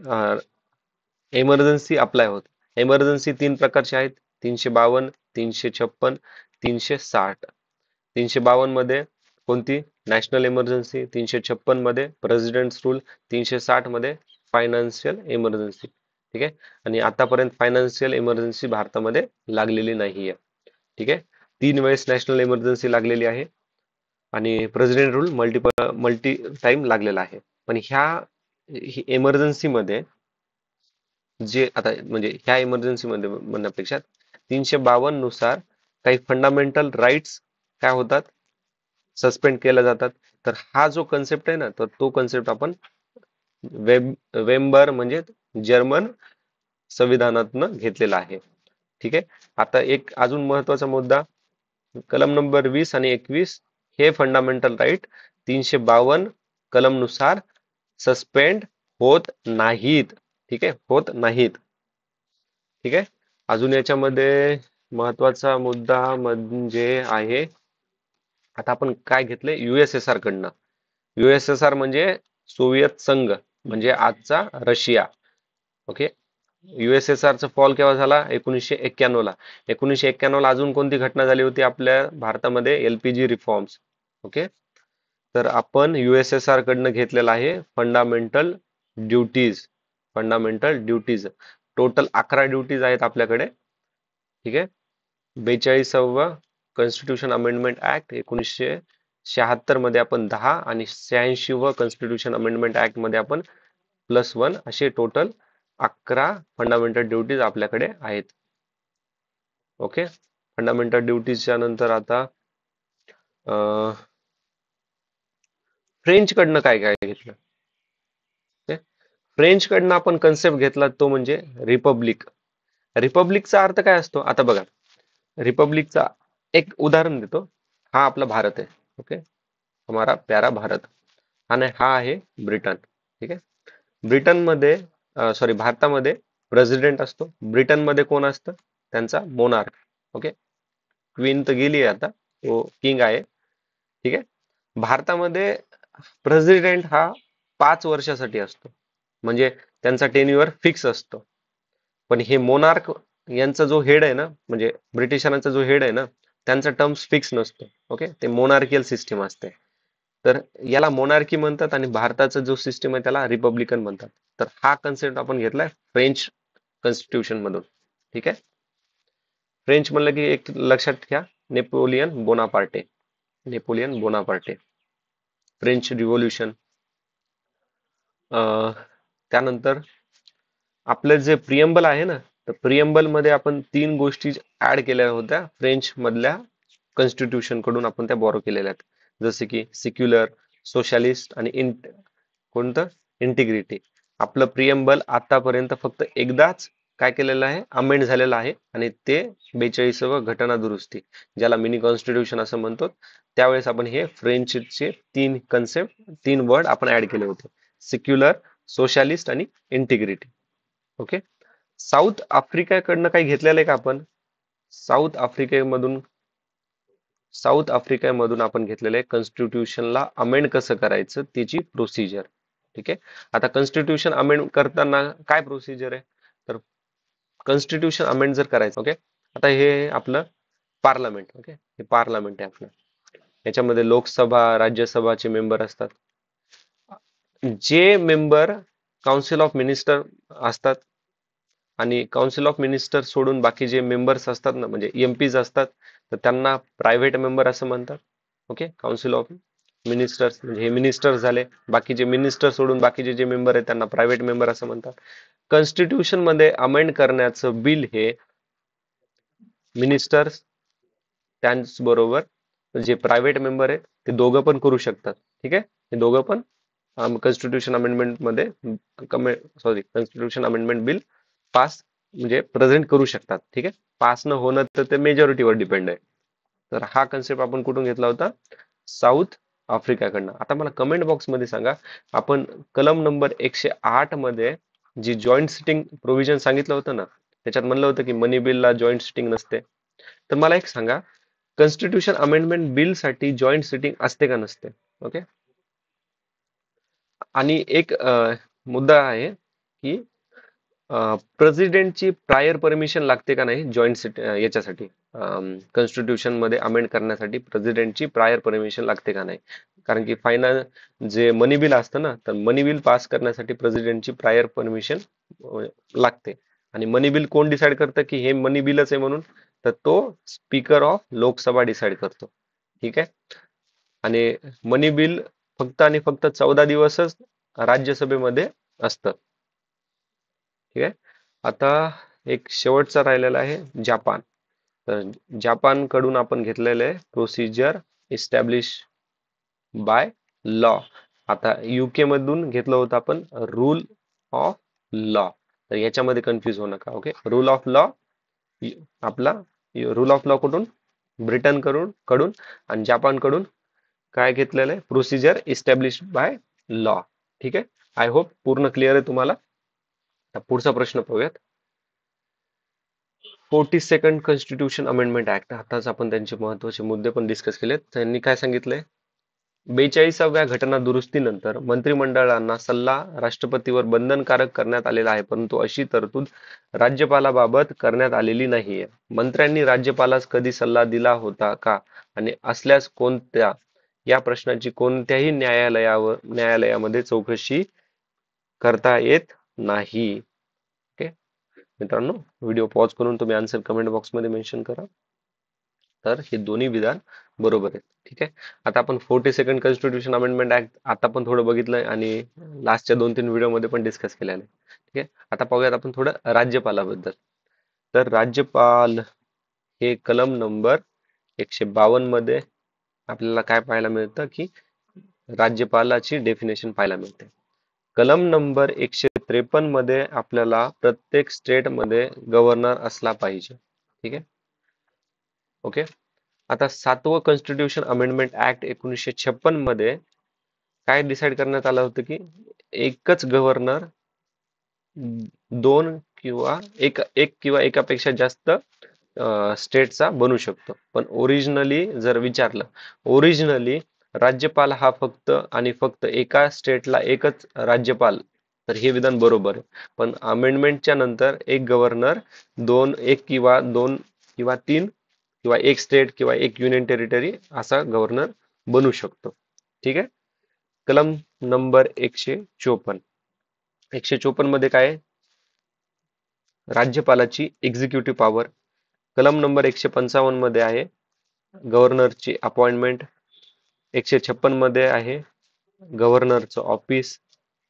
एमर्जन्सी अप्लाय होत, एमर्जन्सी 3 प्रकारचे आहेत, 352, 356, 360. 352 मध्ये कोणती? National emergency. 356 मध्ये प्रेसिडेंट्स रूल. 360 मध्ये फायनान्शियल इमर्जन्सी. ठीक आहे. आणि आतापर्यंत फायनान्शियल इमर्जन्सी भारतामध्ये लागलेली नाहीये. ठीक आहे. 3 वेळेस नॅशनल इमर्जन्सी लागलेली आहे आणि प्रेसिडेंट रूल मल्टी टाइम लागलेला आहे. पण ह्या इमर्जन्सी मध्ये जे आता म्हणजे ह्या इमर्जन्सी मध्ये म्हणण्यापेक्षा 352 नुसार काही फंडामेंटल राईट्स काय होतात? सस्पेंड केल्या जातात. तर हा जो कन्सेप्ट आहे ना, तर तो कन्सेप्ट आपण वेम्बर म्हणजे जर्मन संविधानातनं घेतलेला आहे. ठीक आहे. आता एक अजून महत्वाचा मुद्दा, कलम नंबर 20 आणि 21 हे फंडामेंटल राईट 352 कलम नुसार सस्पेंड होत नाहीत. ठीक आहे, होत नाहीत. ठीक आहे. अजून याच्यामध्ये महत्वाचा मुद्दा म्हणजे आहे, आता आपण काय घेतलंय युएसएसआर कडनं. युएसएसआर म्हणजे सोव्हिएत संघ, म्हणजे आजचा रशिया. ओके. युएसएसआर चा फॉल केव्हा झाला? 1991 ला. 1991 ला अजून कोणती घटना झाली होती आपल्या भारतामध्ये? LPG reforms. ओके. तर आपण युएसएसआर कडनं घेतलेला आहे fundamental duties. Fundamental duties total 11 duties आहेत आपल्याकडे. ठीक आहे. 42वा कॉन्स्टिट्यूशन अमेंडमेंट ऍक्ट 1976 मध्ये आपण 10 आणि 86व कॉन्स्टिट्यूशन अमेंडमेंट ऍक्ट मध्ये आपण +1 असे टोटल 11 फंडामेंटल ड्युटीज आपल्याकडे आहेत. ओके. फंडामेंटल ड्युटीजच्या नंतर आता फ्रेंच कडनं काय काय घेतलं? फ्रेंच कडनं आपण कन्सेप्ट घेतला तो म्हणजे रिपब्लिक. रिपब्लिकचा अर्थ काय असतो? आता बघा, रिपब्लिकचा एक उदाहरण देतो. हा आपला भारत आहे. ओके. हमारा प्यारा भारत. आणि हा आहे ब्रिटन. ठीक आहे. ब्रिटनमध्ये सॉरी भारतामध्ये प्रेसिडेंट असतो. ब्रिटनमध्ये कोण असतं? त्यांचा मोनार्क. ओके. क्वीन तर गेली आहे आता, तो किंग आहे. ठीक आहे. भारतामध्ये प्रेसिडेंट हा 5 वर्षासाठी असतो, म्हणजे त्यांचा टेन्युअर फिक्स असतो. पण हे मोनार्क यांचा जो हेड आहे ना, म्हणजे ब्रिटिशांचा जो हेड आहे ना, त्यांचा टर्म्स फिक्स नसतो. ओके. ते मोनार्कियल सिस्टीम असते. तर याला मोनार्की म्हणतात आणि भारताचा जो सिस्टम आहे त्याला रिपब्लिकन म्हणतात. तर हा कन्सेप्ट आपण घेतलाय फ्रेंच कॉन्स्टिट्यूशन मधून. ठीक आहे. फ्रेंच म्हणलं की एक लक्षात घ्या, नेपोलियन बोनापार्टे, फ्रेंच रिव्होल्युशन. त्यानंतर आपलं जे प्रियम्बल आहे ना, तर प्रियम्बल मध्ये आपण 3 गोष्टी ऍड केल्या होत्या फ्रेंच मधल्या कॉन्स्टिट्यूशन कडून, आपण त्या बॉरो केलेल्या आहेत. जसे की सिक्युलर, सोशलिस्ट आणि कोणतं इंटिग्रिटी. आपलं प्रियम्बल आतापर्यंत फक्त एकदाच काय केलेलं आहे, अमेंड झालेलं आहे, आणि ते 42व घटना दुरुस्ती, ज्याला मिनी कॉन्स्टिट्यूशन असं म्हणतो. त्यावेळेस आपण हे फ्रेंचचे 3 कन्सेप्ट, 3 वर्ड आपण ऍड केले होते, सिक्युलर, सोशलिस्ट आणि इंटिग्रिटी. ओके. साऊथ आफ्रिकेकडनं काही घेतलेलं आहे का आपण? साऊथ आफ्रिकेमधून साऊथ आफ्रिकेमधून आपण घेतलेलं आहे कॉन्स्टिट्यूशनला अमेंड कसं करायचं त्याची प्रोसिजर. ठीक आहे. आता कॉन्स्टिट्यूशन अमेंड करताना काय प्रोसिजर आहे, तर कॉन्स्टिट्यूशन अमेंड जर करायचं, ओके, आता हे आपलं पार्लमेंट, ओके, हे पार्लमेंट आहे आपलं. याच्यामध्ये लोकसभा, राज्यसभाचे मेंबर असतात. जे मेंबर काउन्सिल ऑफ मिनिस्टर असतात, आणि काउन्सिल ऑफ मिनिस्टर सोडून बाकी जे मेंबर्स असतात ना, म्हणजे एमपीज असतात, तर त्यांना प्रायव्हेट मेंबर असं म्हणतात. ओके. काउन्सिल ऑफ मिनिस्टर्स म्हणजे हे मिनिस्टर झाले, बाकीचे मिनिस्टर सोडून बाकीचे जे मेंबर आहेत त्यांना प्रायव्हेट मेंबर असं म्हणतात. कॉन्स्टिट्यूशन मध्ये अमेंड करण्याचं बिल हे मिनिस्टर्स त्याचबरोबर जे प्रायव्हेट मेंबर आहेत ते दोघं पण करू शकतात. ठीक आहे. हे दोघं पण कॉन्स्टिट्यूशन अमेंडमेंट मध्ये कॉन्स्टिट्यूशन अमेंडमेंट बिल पास म्हणजे प्रेझेंट करू शकतात. ठीक आहे. पास न होणं तर ते मेजॉरिटीवर डिपेंड आहे. तर हा कन्सेप्ट आपण कुठून घेतला होता? साऊथ आफ्रिकाकडनं. आता मला कमेंट बॉक्स मध्ये सांगा, आपण कलम नंबर 108 मध्ये जी जॉईंट सिटिंग प्रोव्हिजन सांगितलं होतं ना, त्याच्यात म्हणलं होतं की मनी बिलला जॉईंट सिटिंग नसते. तर मला एक सांगा, कॉन्स्टिट्यूशन अमेंडमेंट बिल साठी जॉईंट सिटिंग असते का नसते? ओके. आणि एक मुद्दा आहे की प्रेसिडेंटची प्रायर परमिशन लागते का नाही जॉईंट याच्यासाठी, कॉन्स्टिट्यूशन मध्ये अमेंड करण्यासाठी प्रेसिडेंटची प्रायर परमिशन लागते का नाही? कारण की फायनल जे मनी बिल असतं ना, तर मनी बिल पास करण्यासाठी प्रेसिडेंटची प्रायर परमिशन लागते. आणि मनी बिल कोण डिसाईड करतं की हे मनी बिलच आहे म्हणून? तर तो स्पीकर ऑफ लोकसभा डिसाईड करतो. ठीक आहे. आणि मनी बिल फक्त आणि फक्त 14 दिवसच राज्यसभेमध्ये असतं. ठीक आहे. आता एक शेवटचा राहिलेला आहे जपान. तर जपान कडून आपण घेतलेलं आहे प्रोसिजर इस्टॅब्लिश बाय लॉ. आता युके मधून घेतलं होतं आपण रूल ऑफ लॉ. तर याच्यामध्ये कन्फ्युज होऊ नका. ओके. रूल ऑफ लॉ आपला रूल ऑफ लॉ कुठून? ब्रिटन कडून आणि जपान कडून काय घेतलेलं आहे? Procedure establish by law. ठीक आहे. आय होप पूर्ण क्लिअर आहे तुम्हाला. पुढचा प्रश्न पाहूयात. 42nd constitution amendment act. आताच आपण त्यांचे महत्वाचे मुद्दे पण डिस्कस केलेत. त्यांनी काय सांगितलंय? 42व्या घटना दुरुस्तीनंतर मंत्रिमंडळांना सल्ला राष्ट्रपतीवर बंधनकारक करण्यात आलेला आहे, परंतु अशी तरतूद राज्यपालाबाबत करण्यात आलेली नाहीये. मंत्र्यांनी राज्यपालास कधी सल्ला दिला होता का, आणि असल्यास कोणत्या? या प्रश्नाची कोणत्याही न्यायालयामध्ये चौकशी करता येत नाही. ओके मित्रांनो, व्हिडिओ पॉज करून तुम्ही आन्सर कमेंट बॉक्स मध्ये मेन्शन करा. तर हे दोन्ही विधान बरोबर आहेत. ठीक आहे. आता आपण 42nd कॉन्स्टिट्यूशन अमेंडमेंट ऍक्ट आता पण थोडं बघितलंय आणि लास्टच्या 2-3 व्हिडिओ मध्ये पण डिस्कस केलेलं आहे. ठीक आहे. आता पाहूयात आपण थोडं राज्यपालाबद्दल. तर राज्यपाल हे कलम नंबर 152 मध्ये आपल्याला काय पाहायला मिळतं की राज्यपालाची डेफिनेशन पाहायला मिळते. कलम नंबर 153 मध्ये आपल्याला प्रत्येक स्टेट मध्ये गव्हर्नर असला पाहिजे. ठीक आहे. ओके. आता 7वं कॉन्स्टिट्यूशन अमेंडमेंट ऍक्ट 1956 मध्ये काय डिसाईड करण्यात आलं होतं की एकच गव्हर्नर दोन किंवा एक किंवा एकापेक्षा जास्त स्टेटचा बनू शकतो. पण ओरिजिनली जर विचारलं, ओरिजिनली राज्यपाल हा फक्त आणि फक्त एका स्टेटला एकच राज्यपाल, तर हे विधान बरोबर आहे. पण अमेंडमेंटच्या नंतर एक गव्हर्नर एक किंवा दोन किंवा तीन किंवा एक स्टेट किंवा एक युनियन टेरिटरी असा गव्हर्नर बनू शकतो. ठीक आहे. कलम नंबर 154 मध्ये काय आहे? राज्यपालाची एक्झिक्युटिव्ह पॉवर. कलम नंबर 155 मध्ये आहे गव्हर्नरची अपॉइंटमेंट. 156 मध्ये आहे गव्हर्नरचं ऑफिस.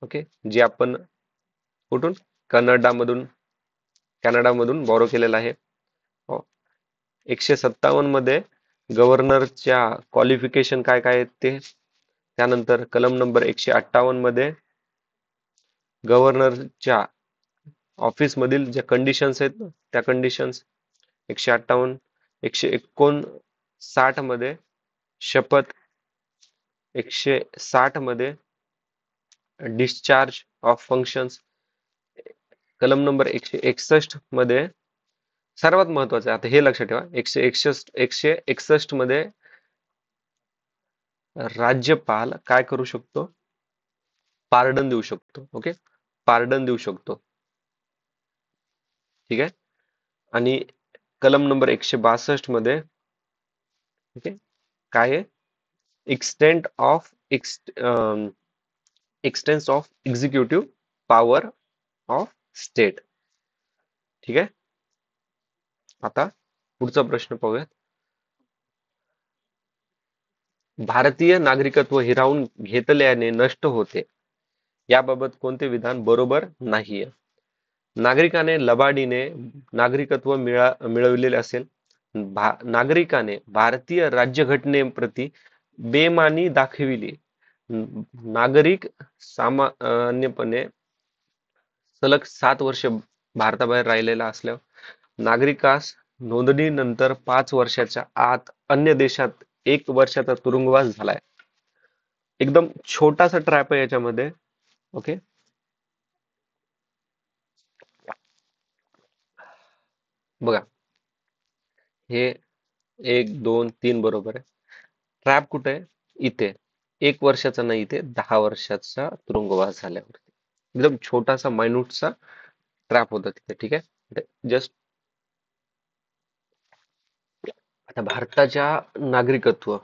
ओके, जे आपण कुठून कॅनडामधून कॅनडामधून बॉरो केलेलं आहे. 157 मध्ये गव्हर्नरच्या क्वालिफिकेशन काय काय आहेत ते. त्यानंतर कलम नंबर 158 मध्ये गव्हर्नरच्या ऑफिस मधील ज्या कंडिशन्स आहेत ना त्या कंडिशन्स. 158. 159 मध्ये शपथ. 160 मध्ये डिस्चार्ज ऑफ फंक्शन्स. कलम नंबर 161 मध्ये सर्वात महत्वाचं आहे, आता हे लक्षात ठेवा, 161 मध्ये राज्यपाल काय करू शकतो? पार्डन देऊ शकतो. ओके, पार्डन देऊ शकतो. ठीक आहे. आणि कलम नंबर 162 मध्ये ओके काय आहे? Extent of extends of executive power of state. ठीक आहे. आता पुढचा प्रश्न पाहूयात. भारतीय नागरिकत्व हिरावून घेतल्याने नष्ट होते, याबाबत कोणते विधान बरोबर नाहीये? नागरिकाने लबाडीने नागरिकत्व मिळवलेले असेल, नागरिकाने भारतीय राज्यघटनेप्रती बेमानी दाखविली, नागरिक सामान्यपणे सलग 7 वर्ष भारताबाहेर राहिलेला असल्यावर, नागरिकास नोंदणीनंतर 5 वर्षाच्या आत अन्य देशात 1 वर्षाचा तुरुंगवास झालाय. एकदम छोटासा ट्रॅप आहे याच्यामध्ये. ओके, बघा हे 1 2 3 बरोबर आहे. ट्रॅप कुठे आहे? इथे. 1 वर्षाचा नाही, इथे 10 वर्षाचा तुरुंगवास झाल्यावरती. एकदम छोटासा मायन्यूटचा ट्रॅप होता तिथे. ठीक आहे. जस्ट आता भारताच्या नागरिकत्व,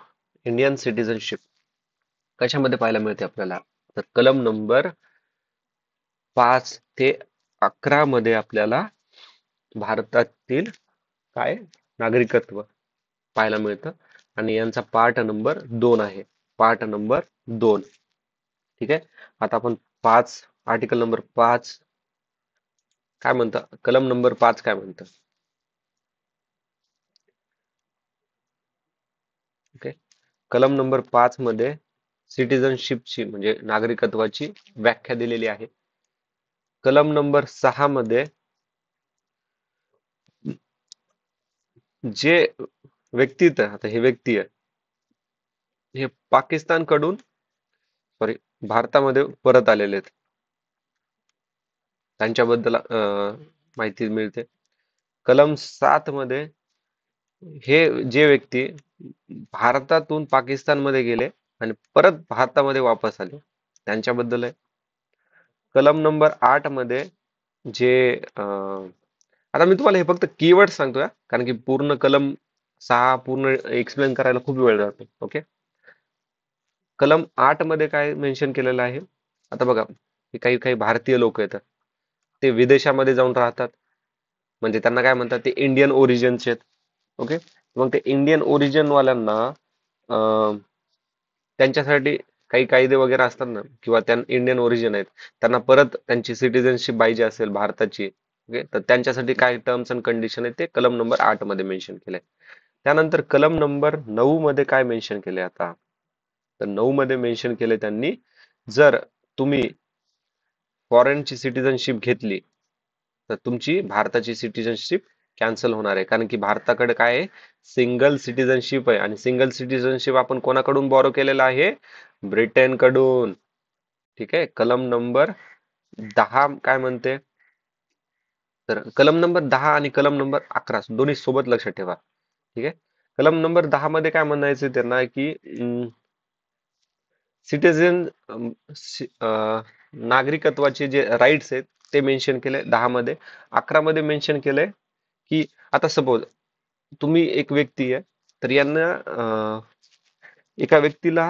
इंडियन सिटीजनशिप कशामध्ये पाहायला मिळते आपल्याला? तर कलम नंबर 5 ते 11 मध्ये आपल्याला भारतातील काय नागरिकत्व पाहायला मिळतं. आणि यांचा पार्ट नंबर 2 आहे. Part number 2. ठीक आहे. आता आपण 5 आर्टिकल नंबर 5 काय म्हणतं? कलम नंबर 5 काय म्हणतं? ओके, कलम नंबर 5 मध्ये सिटीजनशिपची म्हणजे नागरिकत्वाची व्याख्या दिलेली आहे. कलम नंबर 6 मध्ये जे व्यक्ती, आता हे व्यक्ती आहे हे पाकिस्तान कडून सॉरी भारतामध्ये परत आलेले आहेत, त्यांच्याबद्दल माहिती मिळते. कलम 7 मध्ये हे जे व्यक्ती भारतातून पाकिस्तानमध्ये गेले आणि परत भारतामध्ये वापस आले त्यांच्याबद्दल आहे. कलम नंबर 8 मध्ये जे आता मी तुम्हाला हे फक्त कीवर्ड सांगतोय कारण की पूर्ण कलम 6 पूर्ण एक्सप्लेन करायला खूप वेळ जातो. ओके, कलम 8 मध्ये काय मेन्शन केलेलं आहे? आता बघा, हे काही काही भारतीय लोक आहेत, ते विदेशामध्ये जाऊन राहतात, म्हणजे त्यांना काय म्हणतात? ते इंडियन ओरिजिनचे आहेत. ओके, मग ते इंडियन ओरिजिन वाल्यांना त्यांच्यासाठी काही कायदे वगैरे असतात ना, किंवा त्या इंडियन ओरिजिन आहेत त्यांना परत त्यांची सिटीजनशिप पाहिजे असेल भारताची. ओके, तर त्यांच्यासाठी काय टर्म्स अँड कंडिशन आहे ते कलम नंबर 8 मध्ये मेन्शन केलंय. त्यानंतर कलम नंबर 9 मध्ये काय मेन्शन केले? आता तर 9 मध्ये मेन्शन केले त्यांनी, जर तुम्ही फॉरेनची सिटीजनशिप घेतली तर तुमची भारताची सिटीजनशिप कॅन्सल होणार आहे, कारण की भारताकडे काय आहे? सिंगल सिटीजनशिप आहे. आणि सिंगल सिटीजनशिप आपण कोणाकडून बॉरो केलेला आहे? ब्रिटन कडून. ठीक आहे. कलम नंबर 10 काय म्हणते? तर कलम नंबर 10 आणि कलम नंबर 11 दोन्ही सोबत लक्षात ठेवा. ठीक आहे. कलम नंबर 10 मध्ये काय म्हणायचं त्यांना की सिटीजन नागरिकत्वाचे जे राईट्स आहेत ते मेन्शन केले 10 मध्ये. 11 मध्ये मेन्शन केलंय की आता सपोज तुम्ही एक व्यक्ती आहे, तर यांना एका व्यक्तीला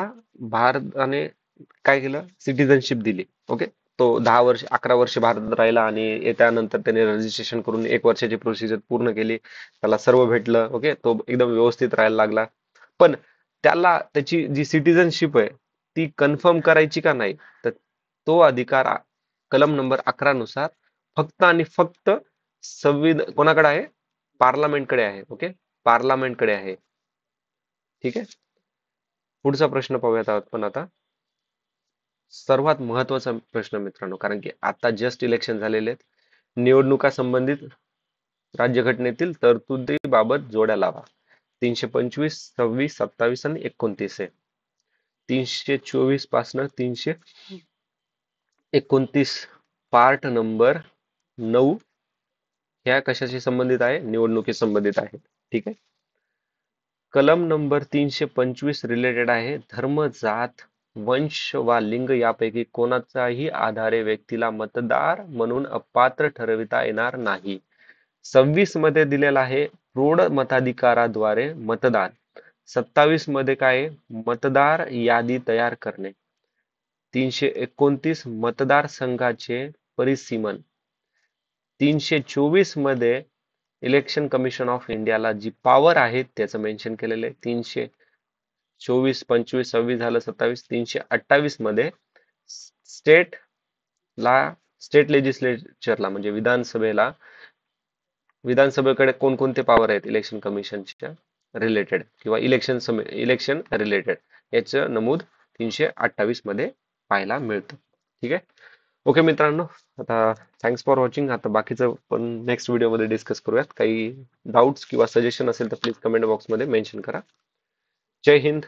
भारताने काय केलं, सिटिझनशिप दिली. ओके, तो 10 वर्ष 11 वर्ष भारतात राहिला आणि त्यानंतर त्याने रजिस्ट्रेशन करून 1 वर्षाची प्रोसिजर पूर्ण केली, त्याला सर्व भेटलं. ओके, तो एकदम व्यवस्थित राहायला लागला. पण त्याला त्याची जी सिटिझनशिप आहे ती कन्फर्म करायची का नाही, तर तो अधिकार कलम नंबर 11 नुसार फक्त आणि फक्त कोणाकडे आहे, पार्लमेंटकडे आहे. ओके, पार्लमेंटकडे आहे. ठीक आहे, पुढचा प्रश्न पाहूयात आपण आता. सर्वात महत्वाचा प्रश्न मित्रांनो, कारण की आता जस्ट इलेक्शन झालेले आहेत. निवडणुका संबंधित राज्यघटनेतील तरतुदीबाबत जोड्या लावा. 325, 26, 27 आणि 29 आहे. 324 पासन 329 पार्ट नंबर 9 ह्या कशाशी संबंधित आहे, निवडणुकी संबंधित आहे. ठीक आहे, कलम नंबर 325 रिलेटेड आहे धर्म, जात, वंश वा लिंग यापैकी कोणाचाही आधारे व्यक्तीला मतदार म्हणून अपात्र ठरविता येणार नाही. 26 मध्ये दिलेला आहे प्रौढ मताधिकाराद्वारे मतदान. 27 मध्ये काय आहे? मतदार यादी तयार करणे. 329 मतदारसंघाचे परिसीमन. 324 मध्ये इलेक्शन कमिशन ऑफ इंडियाला जी पॉवर आहे त्याचं मेन्शन केलेलं आहे. 324, 25, 26 झालं, 27. 328 मध्ये स्टेट ला स्टेट लेजिस्लेचरला म्हणजे विधानसभेकडे कोणकोणते पॉवर आहेत इलेक्शन कमिशनच्या रिलेटेड किंवा इलेक्शन रिलेटेड, याचं नमूद 328 मध्ये पाहायला मिळतं. ठीक आहे, ओके मित्रांनो, आता थँक्स फॉर वॉचिंग. आता बाकीचं पण नेक्स्ट व्हिडिओमध्ये डिस्कस करूयात. काही डाऊट्स किंवा सजेशन असेल तर प्लीज कमेंट बॉक्समध्ये मेन्शन करा. जय हिंद.